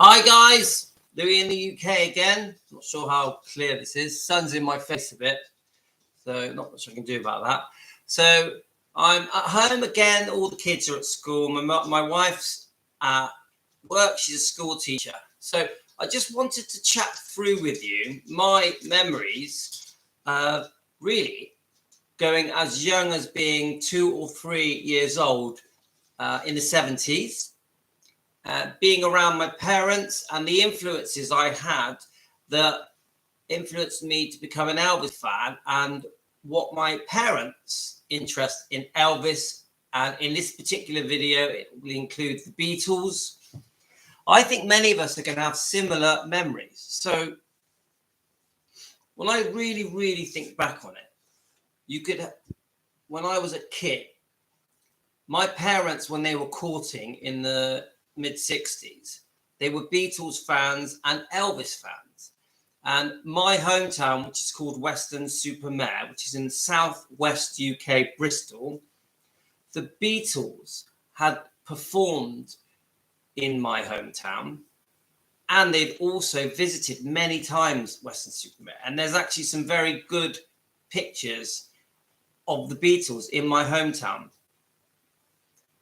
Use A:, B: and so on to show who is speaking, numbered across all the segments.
A: Hi guys, Louis in the UK again. Not sure how clear this is. Sun's in my face a bit, so not much I can do about that. So I'm at home again. All the kids are at school. My wife's at work. She's a school teacher. So I just wanted to chat through with you my memories of really going as young as being 2 or 3 years old in the 70s. Being around my parents and the influences I had that influenced me to become an Elvis fan, and what my parents' interest in Elvis, and in this particular video, it will include the Beatles. I think many of us are going to have similar memories. So when I really think back on it, when I was a kid, my parents, when they were courting in the mid-60s, they were Beatles fans and Elvis fans. And my hometown, which is called Weston-super-Mare, which is in southwest UK, Bristol, the Beatles had performed in my hometown, and they've also visited many times Weston-super-Mare. And there's actually some very good pictures of the Beatles in my hometown.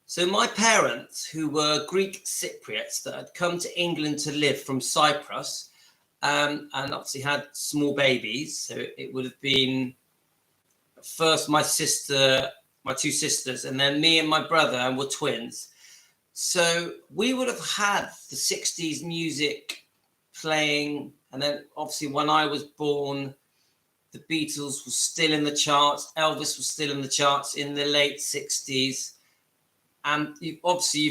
A: So my parents, who were Greek Cypriots that had come to England to live from Cyprus, and obviously had small babies. So it would have been first my two sisters, and then me and my brother, and we're twins. So we would have had the 60s music playing. And then obviously when I was born, the Beatles were still in the charts. Elvis was still in the charts in the late 60s. And you've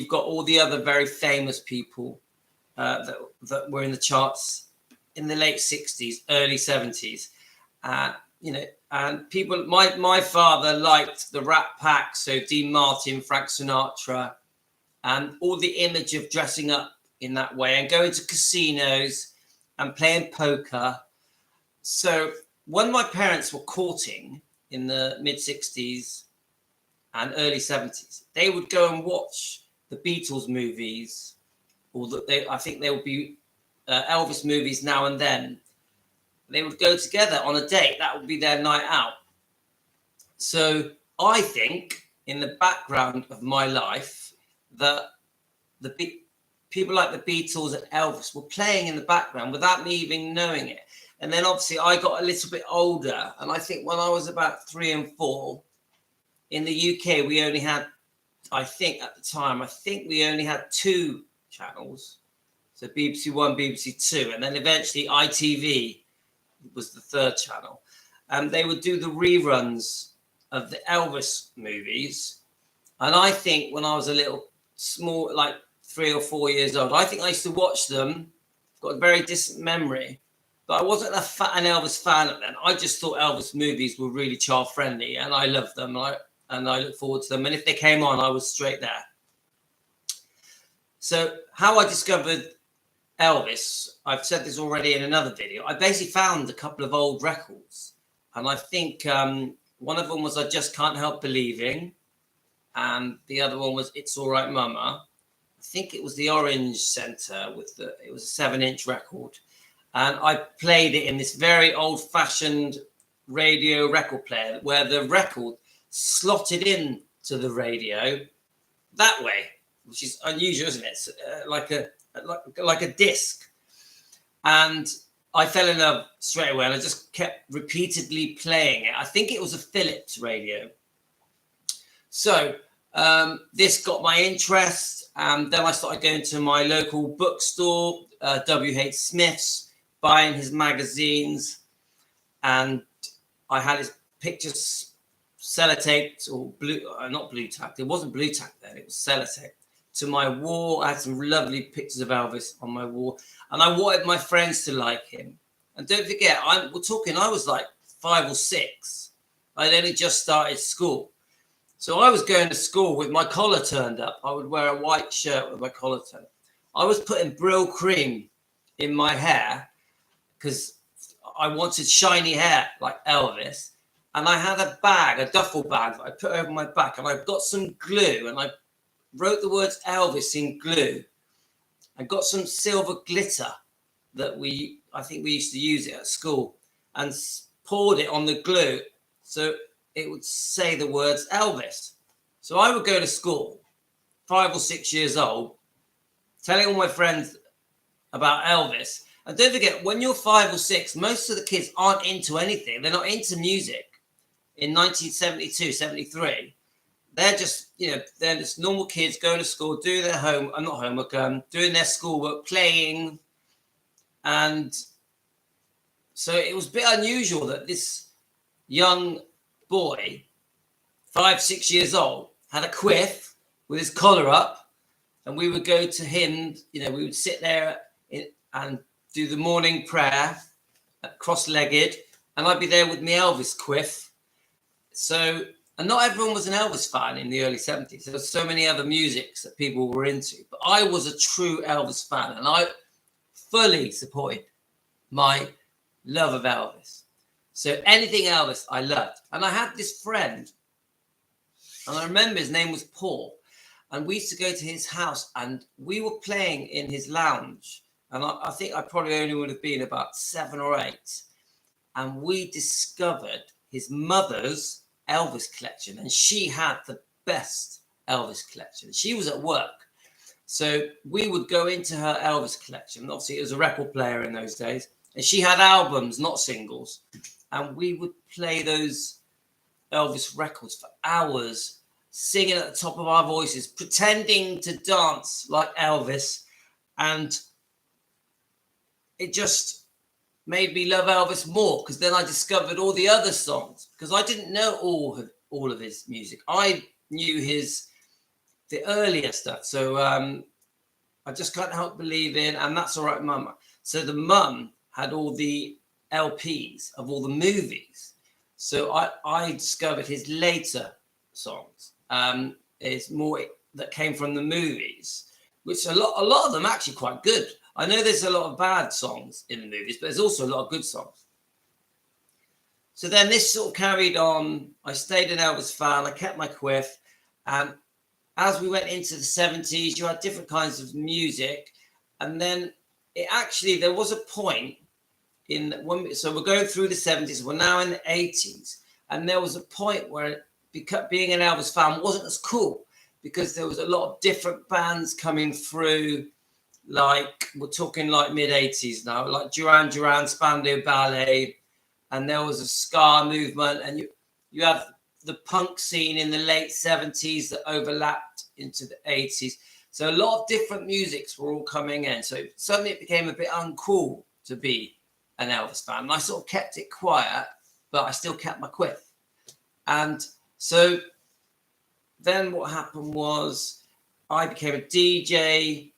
A: got all the other very famous people that were in the charts in the late 60s, early 70s. And people, my father liked the Rat Pack, so Dean Martin, Frank Sinatra, and all the image of dressing up in that way and going to casinos and playing poker. So when my parents were courting in the mid-60s, and early 70s, they would go and watch the Beatles movies, or I think there would be Elvis movies now and then. They would go together on a date. That would be their night out. So I think in the background of my life that people like the Beatles and Elvis were playing in the background without me even knowing it. And then obviously I got a little bit older, and I think when I was about 3 and 4, in the UK, we only had, I think at the time, we only had 2 channels. So BBC One, BBC Two, and then eventually ITV was the 3rd channel. And they would do the reruns of the Elvis movies. And I think when I was a little small, like 3 or 4 years old, I think I used to watch them. I've got a very distant memory. But I wasn't an Elvis fan then. I just thought Elvis movies were really child friendly, and I loved them. And I look forward to them. And if they came on, I was straight there. So how I discovered Elvis, I've said this already in another video. I basically found a couple of old records. And I think one of them was I Just Can't Help Believing. And the other one was It's All Right Mama. I think it was the Orange Center it was a 7-inch record. And I played it in this very old-fashioned radio record player where the record slotted in to the radio that way, which is unusual, isn't it? It's, like a disc. And I fell in love straight away, and I just kept repeatedly playing it. I think it was a Philips radio. So this got my interest, and then I started going to my local bookstore, W.H. Smith's, buying his magazines, and I had his pictures sellotaped, or not blue tacked. It wasn't blue tacked then, it was sellotaped to my wall. I had some lovely pictures of Elvis on my wall, and I wanted my friends to like him. And don't forget, I was like 5 or 6. I'd only just started school. So I was going to school with my collar turned up. I would wear a white shirt with my collar turned up. I was putting Brill cream in my hair because I wanted shiny hair like Elvis. And I had a duffel bag that I put over my back, and I got some glue, and I wrote the words Elvis in glue. and got some silver glitter that I think we used to use it at school, and poured it on the glue so it would say the words Elvis. So I would go to school, 5 or 6 years old, telling all my friends about Elvis. And don't forget, when you're 5 or 6, most of the kids aren't into anything. They're not into music. In 1972, 73, they're just, they're just normal kids going to school, doing their doing their schoolwork, playing. And so it was a bit unusual that this young boy, 5, 6 years old, had a quiff with his collar up, and we would go to him, we would sit there and do the morning prayer, cross-legged, and I'd be there with me Elvis quiff. So, and not everyone was an Elvis fan in the early 70s. There were so many other musics that people were into, but I was a true Elvis fan, and I fully supported my love of Elvis. So anything Elvis, I loved. And I had this friend, and I remember his name was Paul, and we used to go to his house, and we were playing in his lounge. And I think I probably only would have been about 7 or 8. And we discovered his mother's Elvis collection. And she had the best Elvis collection. She was at work. So we would go into her Elvis collection. Obviously, it was a record player in those days. And she had albums, not singles. And we would play those Elvis records for hours, singing at the top of our voices, pretending to dance like Elvis. And it just made me love Elvis more, because then I discovered all the other songs, because I didn't know all of his music. I knew the earlier stuff. So I just can't help believing, and That's All Right, Mama. So the mum had all the LPs of all the movies. So I discovered his later songs. It's more that came from the movies, which a lot of them actually quite good. I know there's a lot of bad songs in the movies, but there's also a lot of good songs. So then this sort of carried on. I stayed an Elvis fan. I kept my quiff. And as we went into the 70s, you had different kinds of music. And then there was a point so we're going through the 70s. We're now in the 80s. And there was a point where being an Elvis fan wasn't as cool, because there was a lot of different bands coming through. Like, we're talking like mid-80s now, like Duran Duran, Spandau Ballet, and there was a ska movement, and you have the punk scene in the late 70s that overlapped into the 80s. So a lot of different musics were all coming in. So suddenly it became a bit uncool to be an Elvis fan. And I sort of kept it quiet, but I still kept my quiff. And so then what happened was I became a DJ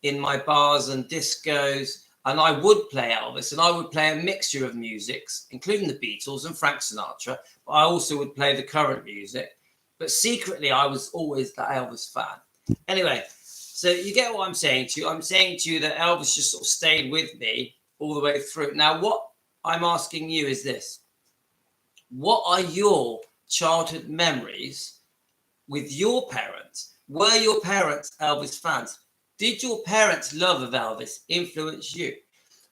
A: in my bars and discos, and I would play Elvis, and I would play a mixture of musics, including the Beatles and Frank Sinatra, but I also would play the current music. But secretly, I was always the Elvis fan. Anyway, so you get what I'm saying to you. I'm saying to you that Elvis just sort of stayed with me all the way through. Now, what I'm asking you is this. What are your childhood memories with your parents? Were your parents Elvis fans? Did your parents' love of Elvis influence you?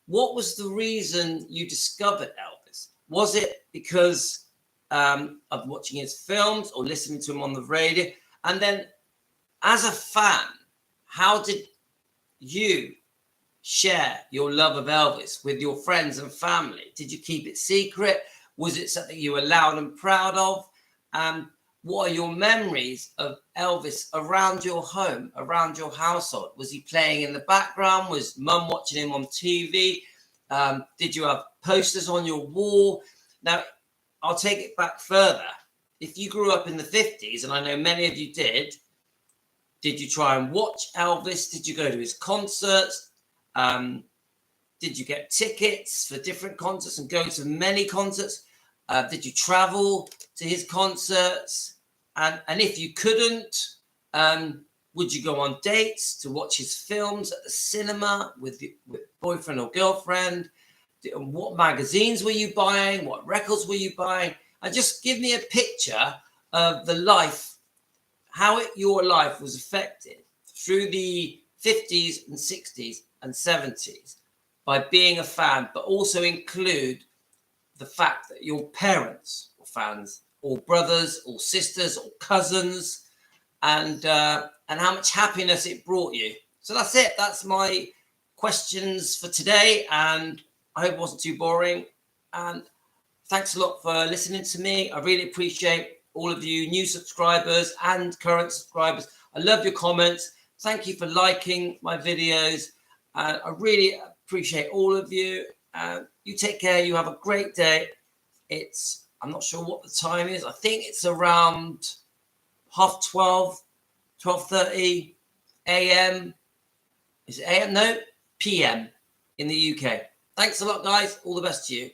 A: What was the reason you discovered Elvis? Was it because of watching his films or listening to him on the radio? And then, as a fan, how did you share your love of Elvis with your friends and family? Did you keep it secret? Was it something you were loud and proud of? What are your memories of Elvis around your home, around your household? Was he playing in the background? Was mum watching him on TV? Did you have posters on your wall? Now, I'll take it back further. If you grew up in the 50s, and I know many of you did you try and watch Elvis? Did you go to his concerts? Did you get tickets for different concerts and go to many concerts? Did you travel to his concerts? And if you couldn't, would you go on dates to watch his films at the cinema with boyfriend or girlfriend? What magazines were you buying? What records were you buying? And just give me a picture of the life, how your life was affected through the 50s and 60s and 70s by being a fan, but also include the fact that your parents were fans, or brothers, or sisters, or cousins, and how much happiness it brought you. So that's it. That's my questions for today, and I hope it wasn't too boring. And thanks a lot for listening to me. I really appreciate all of you new subscribers and current subscribers. I love your comments. Thank you for liking my videos. I really appreciate all of you. You take care. You have a great day. I'm not sure what the time is. I think it's around 12:30, 12:30 a.m. Is it a.m.? No, p.m. in the UK. Thanks a lot, guys. All the best to you.